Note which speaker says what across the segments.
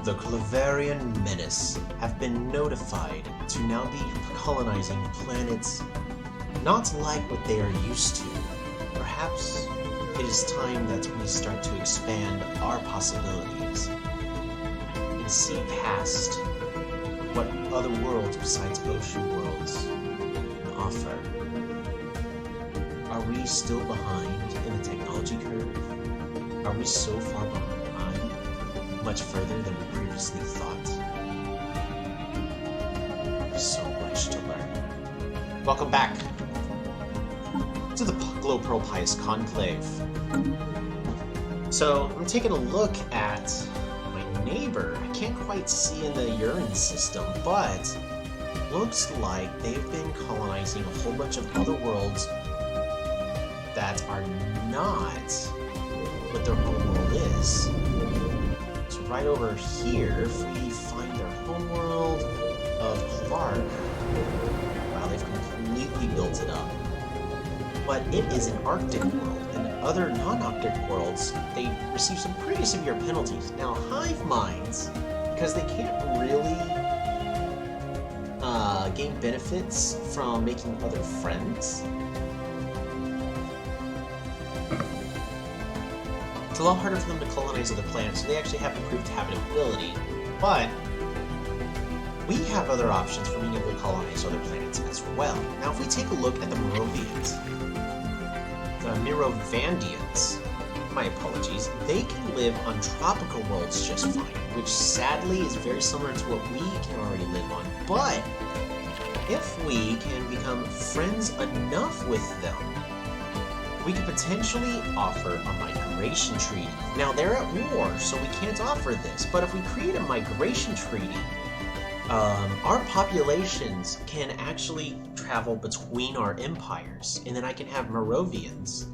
Speaker 1: The Clavarian Menace have been notified to now be colonizing planets not like what they are used to. Perhaps it is time that we start to expand our possibilities and see past what other worlds besides ocean worlds can offer. Are we still behind in the technology curve? Are we so far behind, much further than we previously thought? There's so much to learn. Welcome back to the Glowpearl Pious Conclave. So, I'm taking a look at my neighbor. I can't quite see in the urine system, but looks like they've been colonizing a whole bunch of other worlds that are not what their home world is. So right over here, if we find their home world of Clark, wow, they've completely built it up. But it is an Arctic world, and other non-Arctic worlds, they receive some pretty severe penalties. Now, hive minds, because they can't really gain benefits from making other friends, it's a lot harder for them to colonize other planets, so they actually have improved habitability. But we have other options for being able to colonize other planets as well. Now, if we take a look at the Mirovandians, my apologies, they can live on tropical worlds just fine, which sadly is very similar to what we can already live on. But if we can become friends enough with them, we could potentially offer a migration treaty. Now, they're at war, so we can't offer this, but if we create a migration treaty, our populations can actually travel between our empires, and then I can have Merovians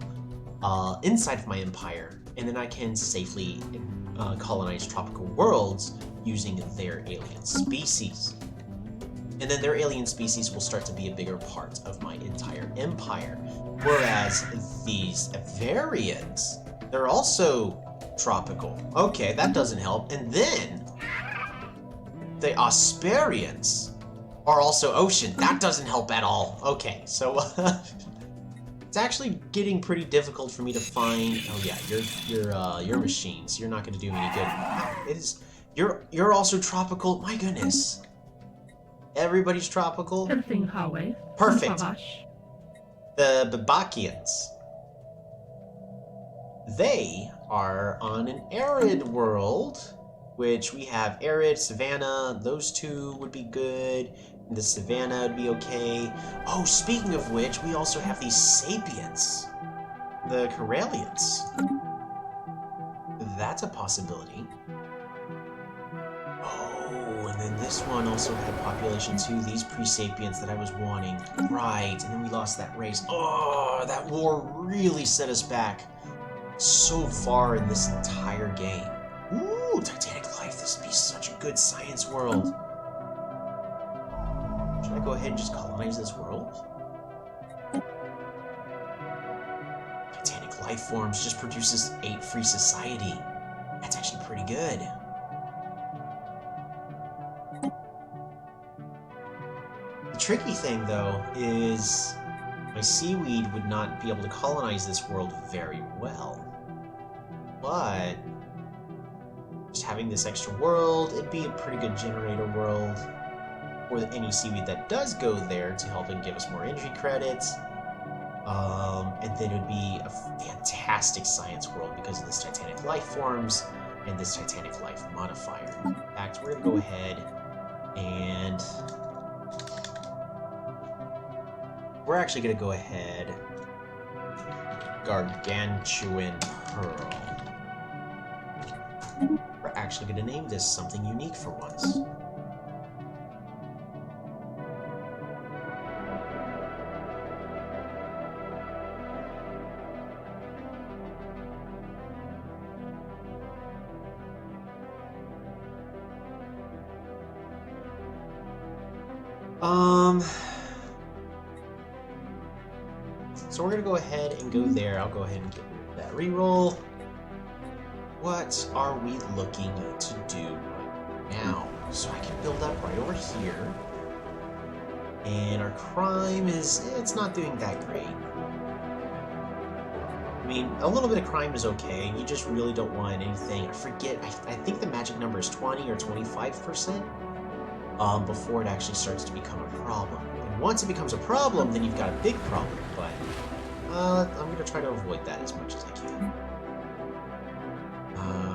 Speaker 1: inside of my empire, and then I can safely colonize tropical worlds using their alien species. And then their alien species will start to be a bigger part of my entire empire. Whereas these variants, they're also tropical. Okay, that doesn't help. And then the Asperians are also ocean. That doesn't help at all. Okay, so it's actually getting pretty difficult for me to find. Oh yeah, your machines. You're not going to do me any good. It is. You're also tropical. My goodness. Everybody's tropical. Perfect. The Babakians. They are on an arid world, which we have arid, savanna. Those two would be good. The savanna would be okay. Oh, speaking of which, we also have these sapiens. The Corellians. That's a possibility. Oh, and then this one also had population too. These pre-sapiens that I was wanting. Right, and then we lost that race. Oh, that war really set us back so far in this entire game. Ooh, Titanic Life. This would be such a good science world. Should I go ahead and just colonize this world? Titanic Life Forms just produces 8 free society. That's actually pretty good. The tricky thing, though, is my seaweed would not be able to colonize this world very well. But just having this extra world, it'd be a pretty good generator world for any seaweed that does go there to help and give us more entry credits. And then it would be a fantastic science world because of this Titanic Life Forms and this Titanic Life modifier. In fact, we're going to go ahead and we're actually going to go ahead Gargantuan Pearl. We're actually going to name this something unique for once. So we're going to go ahead and go there. I'll go ahead and get rid of that reroll. What are we looking to do right Now, so I can build up right over here. And our crime is, it's not doing that great. I mean, a little bit of crime is okay. You just really don't want anything. I forget, I think the magic number is 20 or 25% before it actually starts to become a problem. And once it becomes a problem, then you've got a big problem. But I'm going to try to avoid that as much as I can.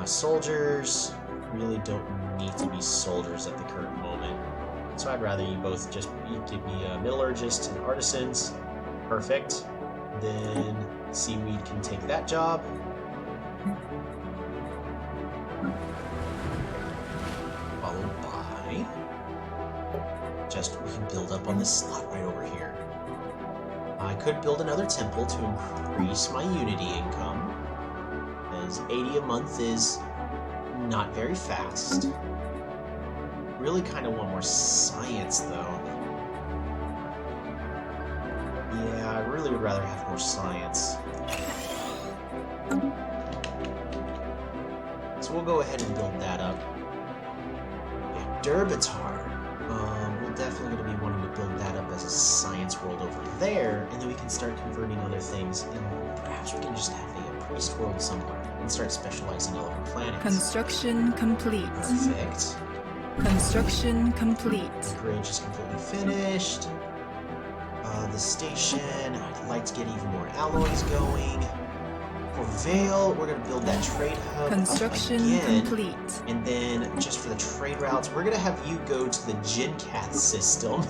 Speaker 1: Soldiers really don't need to be soldiers at the current moment. So I'd rather you both just give me metallurgists and artisans. Perfect. Then seaweed can take that job. Followed by just we can build up on this slot right over here. I could build another temple to increase my unity income, as 80 a month is not very fast. Really kind of want more science, though. Yeah, I really would rather have more science. So we'll go ahead and build that up. Yeah, Durbitar. We're definitely going to be wanting to build that up as a science world over there, and then we can start converting other things, and perhaps we can just have a priest world somewhere and start specializing all over planets.
Speaker 2: Construction complete.
Speaker 1: Perfect.
Speaker 2: Construction complete.
Speaker 1: The bridge is completely finished. The station, I'd like to get even more alloys going. For Vale, we're going to build that trade hub
Speaker 2: Construction
Speaker 1: up again.
Speaker 2: complete.
Speaker 1: And then, just for the trade routes, we're going to have you go to the Jincath system.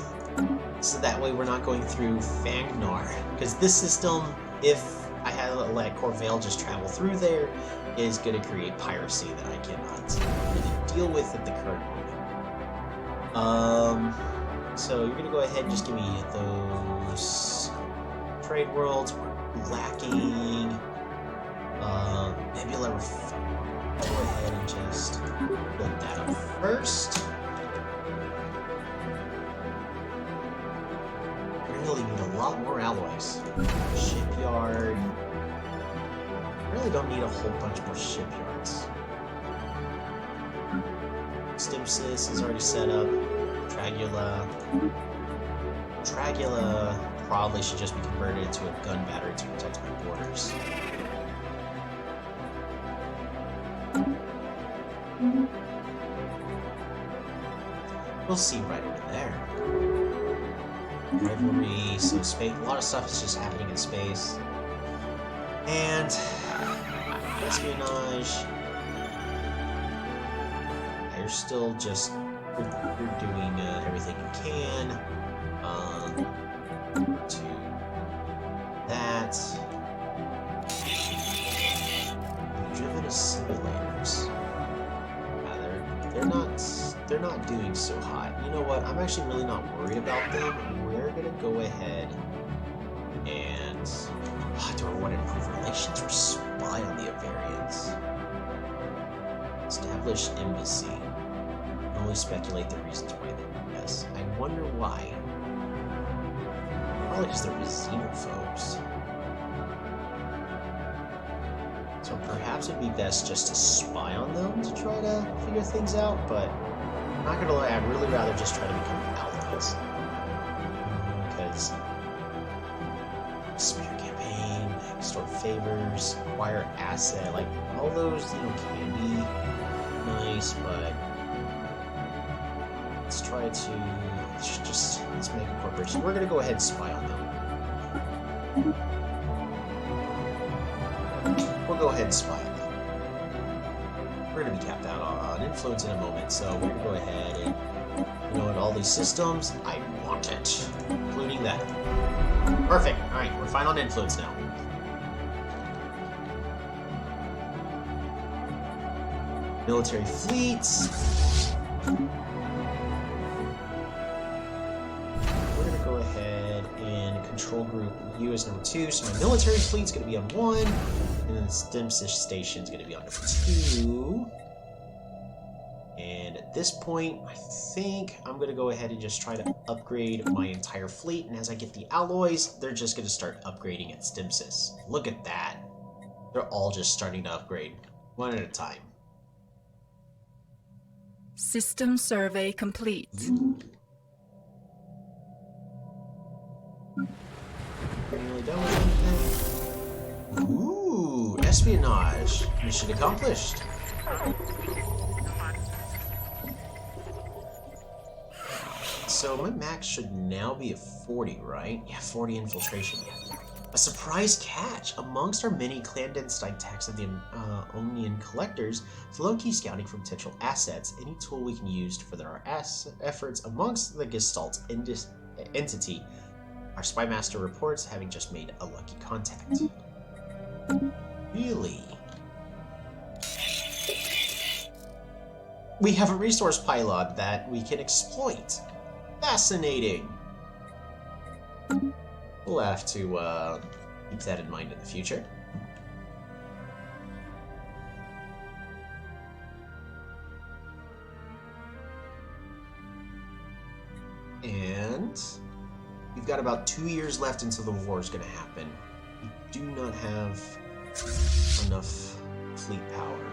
Speaker 1: So that way we're not going through Fangnar. Because this system, if I had to let Corvale just travel through there, is going to create piracy that I cannot really deal with at the current moment. So you're going to go ahead and just give me those trade worlds. We're lacking Nebula Refinery. Go ahead and just build that up first. I really need a lot more alloys. Shipyard. Really don't need a whole bunch more shipyards. Stimsys is already set up. Tragula probably should just be converted into a gun battery to protect my borders. We'll see right over there. Rivalry, so space, a lot of stuff is just happening in space. And espionage. You're still just you're doing everything you can to that. Driven as simulators. They're not doing so hot. You know what? I'm actually really not worried about them. We're gonna go ahead and do I want to improve relations or spy on the Avarians? Establish embassy. Only speculate the reasons why they do this. I wonder why. Probably because they're xenophobes. So perhaps it'd be best just to spy on them to try to figure things out, but I'm not gonna lie, I'd really rather just try to become allies. Because Spear Campaign, extort favors, acquire asset, like all those, can be nice, but let's try to let's make a corporation. We're gonna go ahead and spy on them. We'll go ahead and spy on them. We're gonna be tapped out on influence in a moment, so we're gonna go ahead and in all these systems, I want it, including that. Perfect. All right, we're fine on influence now. Military fleets. We're going to go ahead and control group U as number 2. So my military fleet's going to be on 1, and then the Stimsys station's going to be on number 2. And at this point, I think I'm going to go ahead and just try to upgrade my entire fleet. And as I get the alloys, they're just going to start upgrading at Stimsys. Look at that. They're all just starting to upgrade, one at a time.
Speaker 2: System survey complete.
Speaker 1: Nearly done with anything. Ooh, espionage. Mission accomplished. So my max should now be at 40, right? Yeah, 40 infiltration. A surprise catch! Amongst our many clandestine attacks of the Omnian collectors, the low-key scouting for potential assets, any tool we can use to further our efforts amongst the Gestalt entity. Our spy master reports having just made a lucky contact. Really? We have a resource pylon that we can exploit. Fascinating! We'll have to keep that in mind in the future. And we've got about 2 years left until the war is going to happen. We do not have enough fleet power.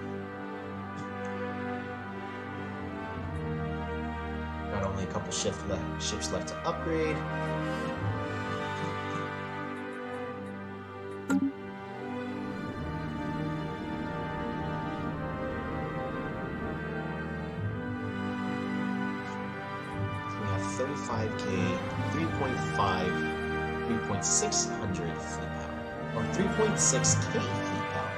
Speaker 1: Got only a couple ships left to upgrade. We have 35k, 3.5, 3.600 fleet power, or 3.6k fleet power,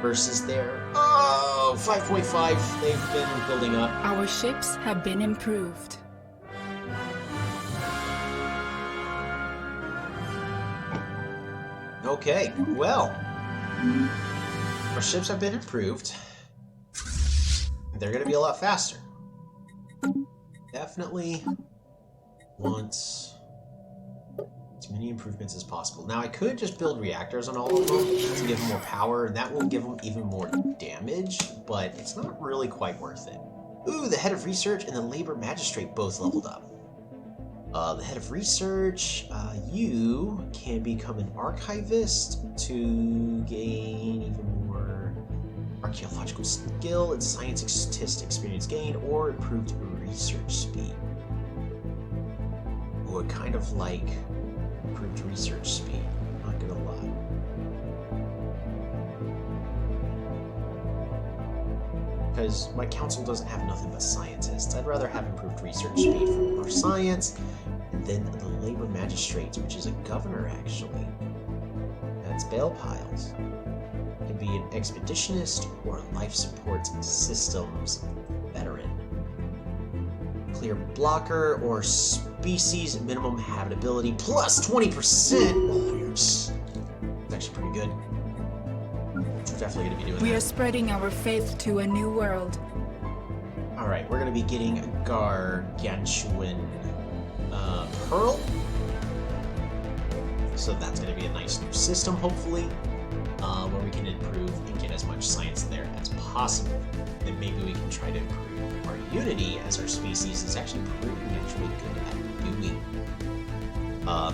Speaker 1: versus their 5.5 they've been building up.
Speaker 2: Our ships have been improved.
Speaker 1: Okay, well, our ships have been improved. They're going to be a lot faster. Definitely want as many improvements as possible. Now, I could just build reactors on all of them to give them more power, and that will give them even more damage, but it's not really quite worth it. Ooh, the head of research and the labor magistrate both leveled up. The head of research, you can become an archivist to gain even more archaeological skill and scientist experience gain, or improved research speed. Ooh, I kind of like improved research speed, not gonna lie. Because my council doesn't have nothing but scientists. I'd rather have improved research speed for more science, and then the labor magistrate, which is a governor actually. That's Glowpearls. Can be an expeditionist or a life support systems veteran. Clear blocker or species minimum habitability plus 20%. Oh, yes. That's actually pretty good. Definitely going to be doing
Speaker 2: We
Speaker 1: that.
Speaker 2: are spreading our faith to a new world.
Speaker 1: Alright, we're going to be getting a Gargantuan Pearl. So that's going to be a nice new system, hopefully, where we can improve and get as much science there as possible. Then maybe we can try to improve our unity, as our species is actually proving actually good at doing.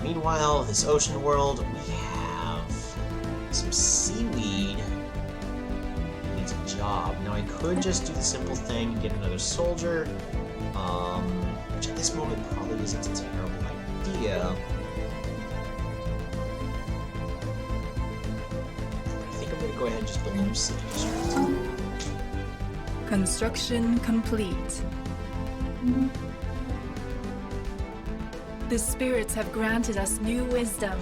Speaker 1: Meanwhile, this ocean world, we have some seaweed. Needs a job. Now I could just do the simple thing and get another soldier, which at this moment probably isn't a terrible idea. I think I'm going to go ahead and just build a new city district.
Speaker 2: Construction complete. The spirits have granted us new wisdom.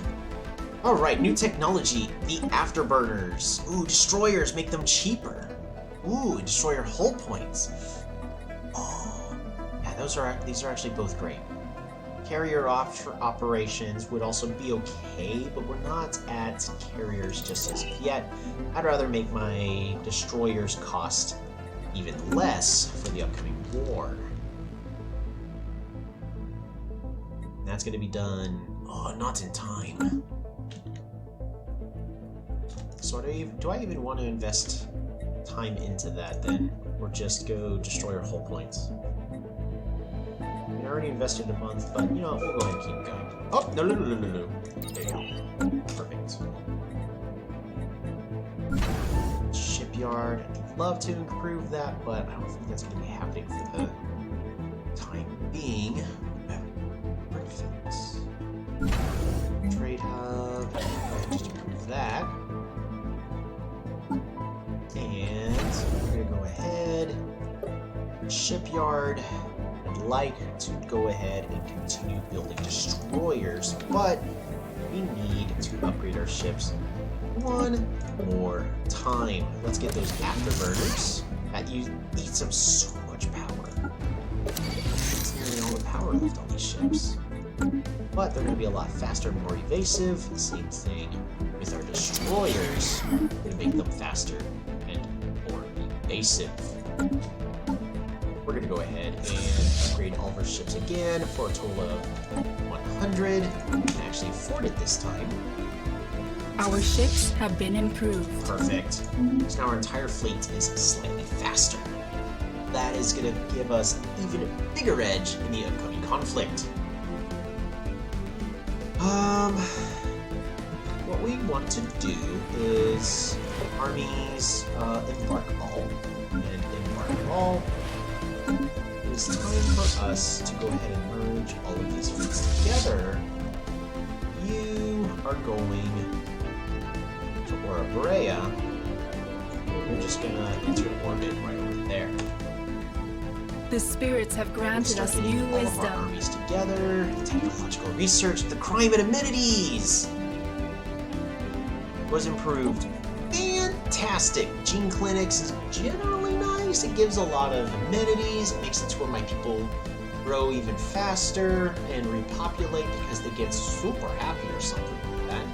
Speaker 1: Alright, new technology. The afterburners. Ooh, destroyers make them cheaper. Ooh, destroyer hull points. Oh, yeah, these are actually both great. Carrier operations would also be okay, but we're not at carriers just as of yet. I'd rather make my destroyers cost even less for the upcoming war. And that's going to be done, not in time. So do I even want to invest time into that then? Or just go destroyer hull points? I mean, I already invested a month, but you know, we'll go ahead and keep going. Oh, no. There you go. Perfect. Ship shipyard. I'd love to improve that, but I don't think that's going to be happening for the time being. Perfect. Trade hub. Just improve that. And we're going to go ahead. Shipyard. I'd like to go ahead and continue building destroyers, but we need to upgrade our ships one more time. Let's get those afterburners. That eats up so much power. It's nearly all the power left on these ships. But they're going to be a lot faster and more evasive. Same thing with our destroyers. We're going to make them faster and more evasive. We're going to go ahead and upgrade all of our ships again for a total of 100. We can actually afford it this time.
Speaker 2: Our ships have been improved.
Speaker 1: Perfect. So now our entire fleet is slightly faster. That is going to give us an even bigger edge in the upcoming conflict. What we want to do is armies embark all, and embark all. It is time for us to go ahead and merge all of these fleets together. You are going to Aura Borea. We're just gonna enter orbit right over there.
Speaker 2: The spirits have granted us new
Speaker 1: all of our
Speaker 2: wisdom.
Speaker 1: armies together. Technological research, the crime and amenities was improved. Fantastic. Gene clinics is generally nice. It gives a lot of amenities. It makes it to where my people grow even faster and repopulate because they get super happy or something like that.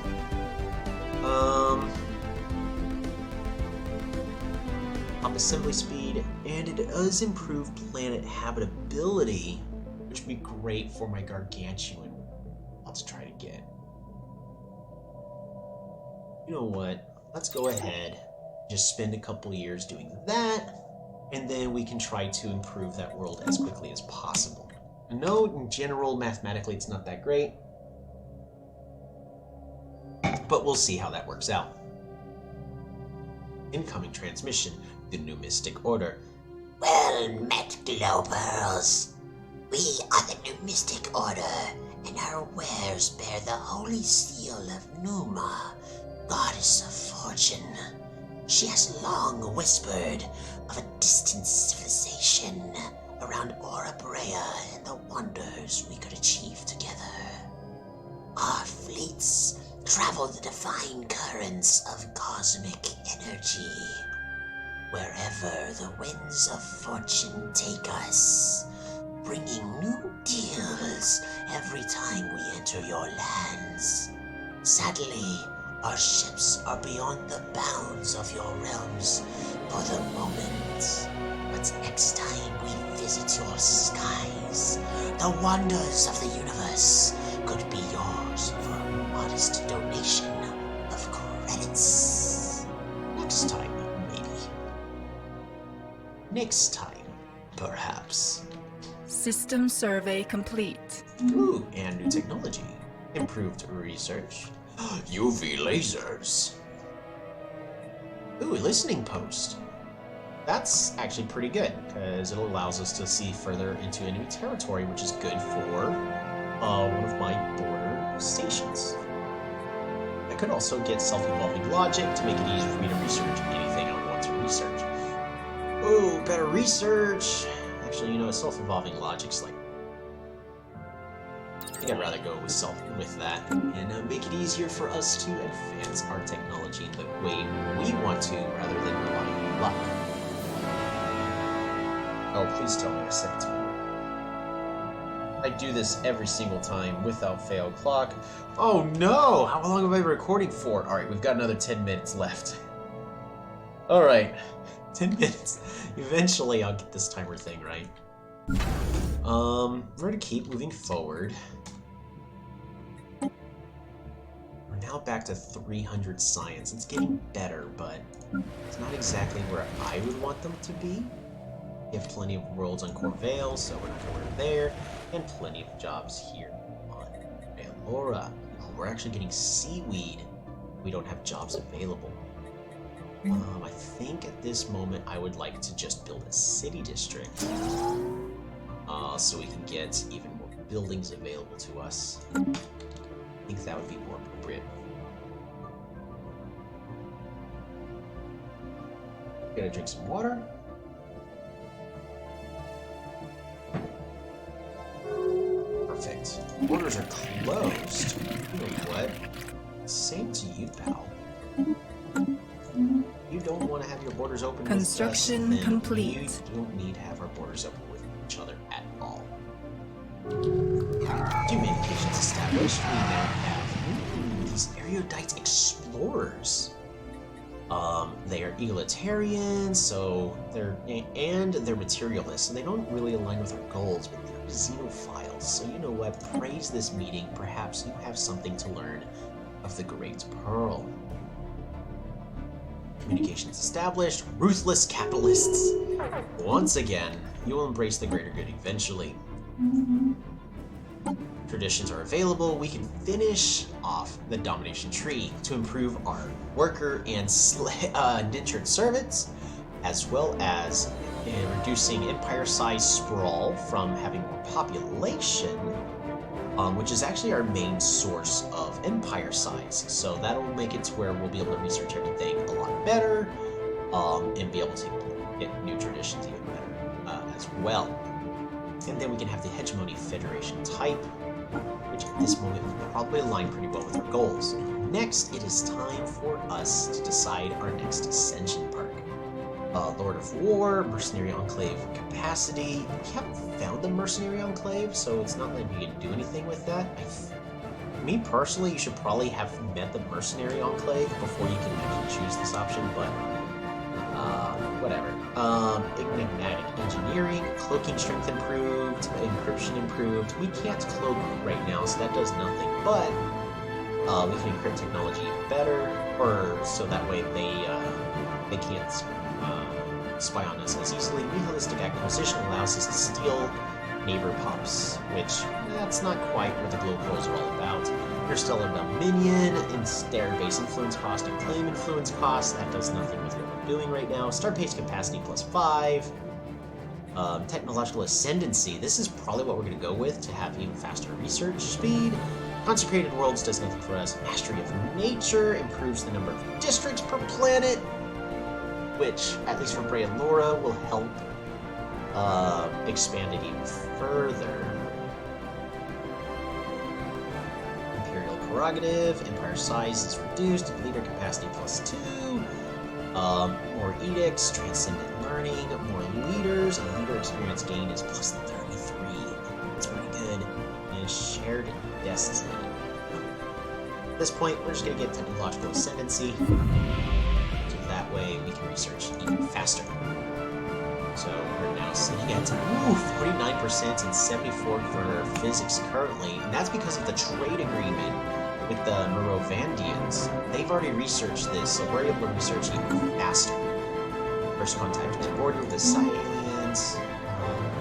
Speaker 1: Up assembly speed, and it does improve planet habitability, which would be great for my gargantuan. Let's try to get. You know what? Let's go ahead, just spend a couple years doing that, and then we can try to improve that world as quickly as possible. I know in general, mathematically, it's not that great, but we'll see how that works out. Incoming transmission, the New Mystic Order.
Speaker 3: Well met, Glowpearls. We are the New Mystic Order, and our wares bear the holy seal of Numa, goddess of fortune. She has long whispered of a distant civilization around Aura Borea and the wonders we could achieve together. Our fleets travel the divine currents of cosmic energy. Wherever the winds of fortune take us, bringing new deals every time we enter your lands. Sadly, our ships are beyond the bounds of your realms for the moment. But next time we visit your skies, the wonders of the universe could be yours for a modest donation of credits.
Speaker 1: Next time, maybe. Next time, perhaps.
Speaker 2: System survey complete.
Speaker 1: Ooh, and new technology. Improved research. UV lasers. Ooh, listening post. That's actually pretty good, because it allows us to see further into enemy territory, which is good for one of my border stations. I could also get self-evolving logic to make it easier for me to research anything I want to research. Ooh, better research. Actually, you know, self-evolving logic's like, I think I'd rather go with that and make it easier for us to advance our technology in the way we want to, rather than relying on luck. Oh, please tell me I said it. I do this every single time without fail. Clock. Oh no! How long have I been recording for? Alright, we've got another 10 minutes left. Alright, 10 minutes. Eventually I'll get this timer thing right. We're gonna keep moving forward. We're now back to 300 science. It's getting better, but it's not exactly where I would want them to be. We have plenty of worlds on Corvale, so we're not going there, and plenty of jobs here on Valora. We're actually getting seaweed. We don't have jobs available. I think at this moment I would like to just build a city district. So we can get even more buildings available to us. I think that would be more appropriate. Gonna drink some water. Perfect. Borders are closed. You know what? Same to you, pal. You don't want to have your borders open
Speaker 2: Construction
Speaker 1: with us,
Speaker 2: complete.
Speaker 1: You don't need to have our borders open with each other at all. Communications established. We now have these erudite explorers. They are egalitarian, so they're materialists, so they don't really align with our goals, but they're xenophiles. So you know what? Praise this meeting. Perhaps you have something to learn of the Great Pearl. Communications established. Ruthless capitalists. Once again, you will embrace the greater good eventually. Traditions are available. We can finish off the domination tree to improve our worker and indentured servants, as well as reducing empire-size sprawl from having more population, which is actually our main source of empire size. So that'll make it to where we'll be able to research everything a lot better, and be able to get new traditions even better as well. And then we can have the hegemony federation type, which at this moment will probably align pretty well with our goals. Next, it is time for us to decide our next ascension perk. Lord of War, Mercenary Enclave capacity. We haven't found the Mercenary Enclave, so it's not like we can do anything with that. Me personally, you should probably have met the Mercenary Enclave before you can actually choose this option, but whatever. Enigmatic engineering, cloaking strength improved, encryption improved. We can't cloak right now, so that does nothing, but we can encrypt technology even better, or so that way they can't spy on us as easily. Nihilistic acquisition allows us to steal neighbor pops, which that's not quite what the Glowpearls are all about. Interstellar Dominion, Starbase influence cost, and claim influence cost. That does nothing with what we're doing right now. Star page capacity +5. Technological ascendancy. This is probably what we're going to go with to have even faster research speed. Consecrated worlds does nothing for us. Mastery of nature improves the number of districts per planet, which, at least for Brea Laura, will help expand it even further. Imperial prerogative, empire size is reduced, leader capacity +2, more edicts, transcendent learning, more leaders, and leader experience gain is +33. That's pretty good. And shared destiny. At this point, we're just going to get technological ascendancy. That way we can research even faster. So we're now sitting at 49% and 74% for physics currently, and that's because of the trade agreement with the Merovandians. They've already researched this, so we're able to research even faster. First contact with the border with the Psi aliens.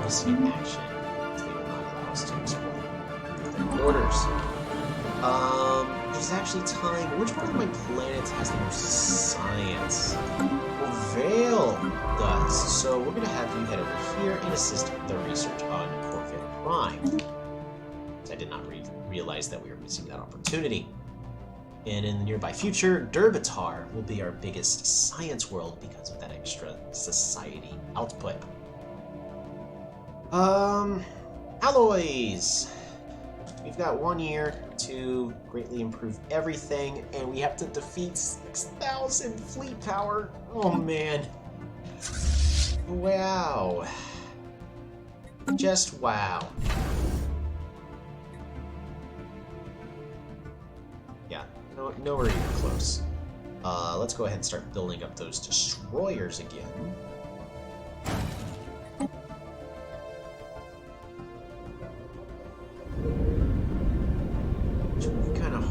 Speaker 1: This in action. They will not allow us to explore their borders. It's actually time. Which one of my planets has the most science? Well, Vale does. So we're going to have you head over here and assist with the research on Corvette Prime. I did not realize that we were missing that opportunity. And in the nearby future, Derbitar will be our biggest science world because of that extra society output. Alloys! We've got 1 year to greatly improve everything, and we have to defeat 6,000 fleet power. Oh man. Wow. Just wow. Yeah, nowhere even close. Let's go ahead and start building up those destroyers again.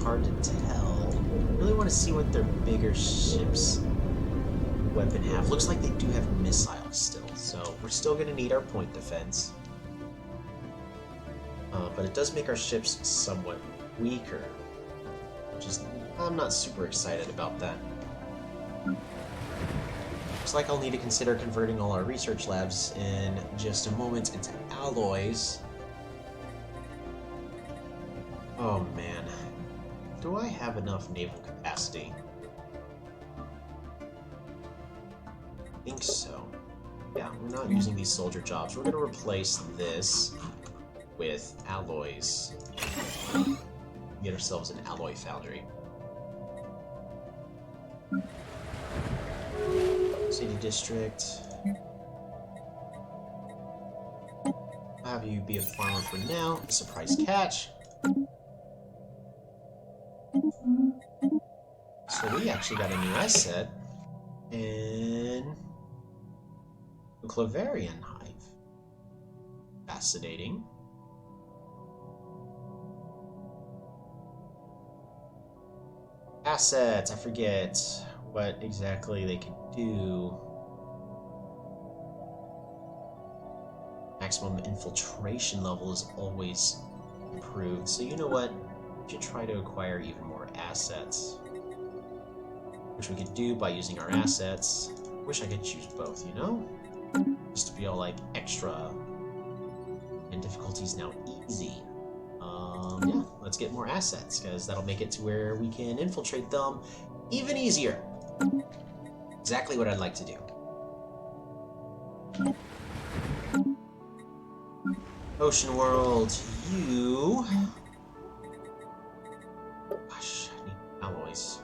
Speaker 1: Hard to tell. I really want to see what their bigger ships weapon have. Looks like they do have missiles still, so we're still going to need our point defense. But it does make our ships somewhat weaker, which is, I'm not super excited about that. Looks like I'll need to consider converting all our research labs in just a moment into alloys. Oh man. Do I have enough naval capacity? I think so. Yeah, we're not using these soldier jobs. We're going to replace this with alloys. Get ourselves an alloy foundry. City district. I'll have you be a farmer for now. A surprise catch. So we actually got a new asset. And the Clovarian hive. Fascinating. Assets, I forget what exactly they can do. Maximum infiltration level is always improved. So you know what? We should try to acquire even more assets. Which we could do by using our assets. Wish I could choose both, you know? Just to be all like extra. And difficulty's now easy. Yeah, let's get more assets, because that'll make it to where we can infiltrate them even easier. Exactly what I'd like to do. Ocean World, you... Gosh, I need alloys.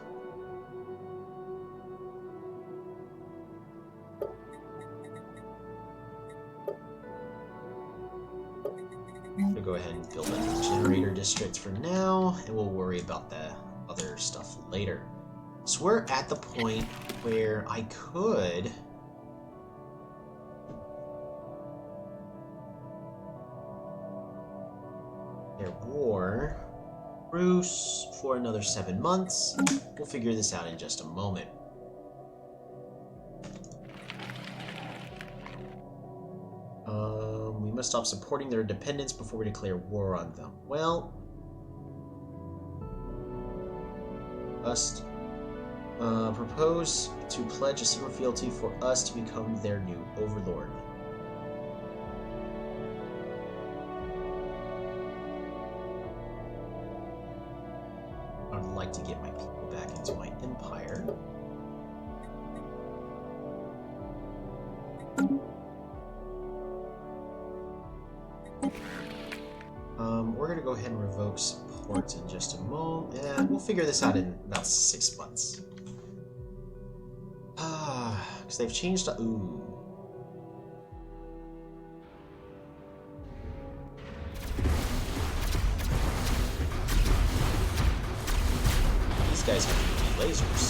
Speaker 1: I'm gonna go ahead and build a generator district for now, and we'll worry about the other stuff later. So we're at the point where I could... Their war. Bruce for another 7 months. We'll figure this out in just a moment. We must stop supporting their dependents before we declare war on them. Well... Must propose to pledge a secret fealty for us to become their new overlord. I would like to get my people back into my empire. We're going to go ahead and revoke support in just a moment. Yeah, we'll figure this out in about 6 months. Because they've changed... Ooh. These guys have UV lasers.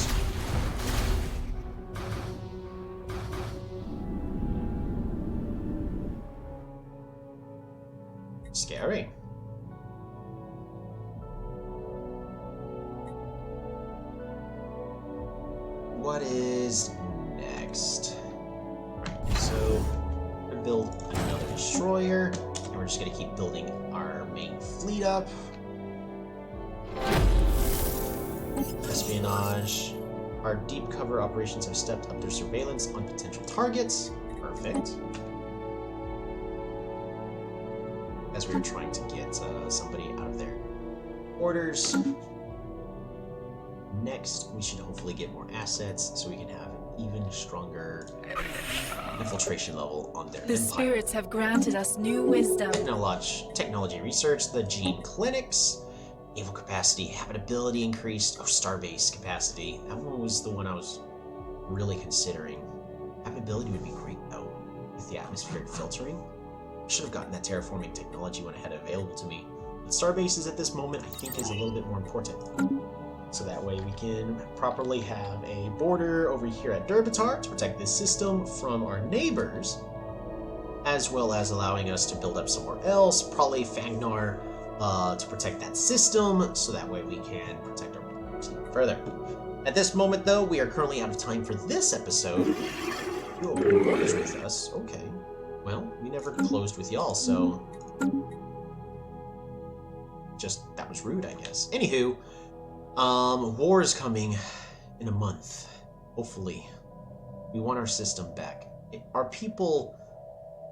Speaker 1: Scary. What is next? Alright, so we're gonna build another destroyer, and we're just gonna keep building our main fleet up. Espionage. Our deep cover operations have stepped up their surveillance on potential targets. Perfect. As we were trying to get somebody out of their orders. Next, we should hopefully get more assets so we can have an even stronger infiltration level on their empire.
Speaker 2: The spirits have granted us new wisdom.
Speaker 1: Technology research, the gene clinics, naval capacity, habitability increased, starbase capacity. That one was the one I was really considering. Habitability would be great though, with the atmospheric filtering. I should have gotten that terraforming technology when I had it available to me. But starbases at this moment I think is a little bit more important. So that way we can properly have a border over here at Derbitar to protect this system from our neighbors, as well as allowing us to build up somewhere else, probably Fagnar, to protect that system, so that way we can protect our neighbors even further. At this moment, though, we are currently out of time for this episode. You opened borders with us. Okay. Well, we never closed with y'all, so... that was rude, I guess. Anywho... war is coming in a month. Hopefully, We want our system back. Our people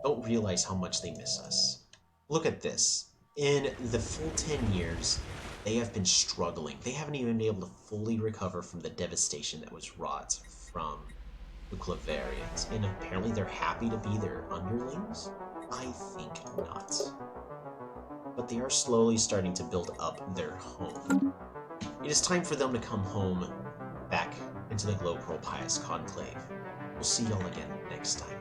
Speaker 1: don't realize how much they miss us. Look at this. In the full 10 years, they have been struggling. They haven't even been able to fully recover from the devastation that was wrought from the Glowpearls. And apparently they're happy to be their underlings? I think not. But they are slowly starting to build up their home. It is time for them to come home, back into the Glowpearl Pious Conclave. We'll see y'all again next time.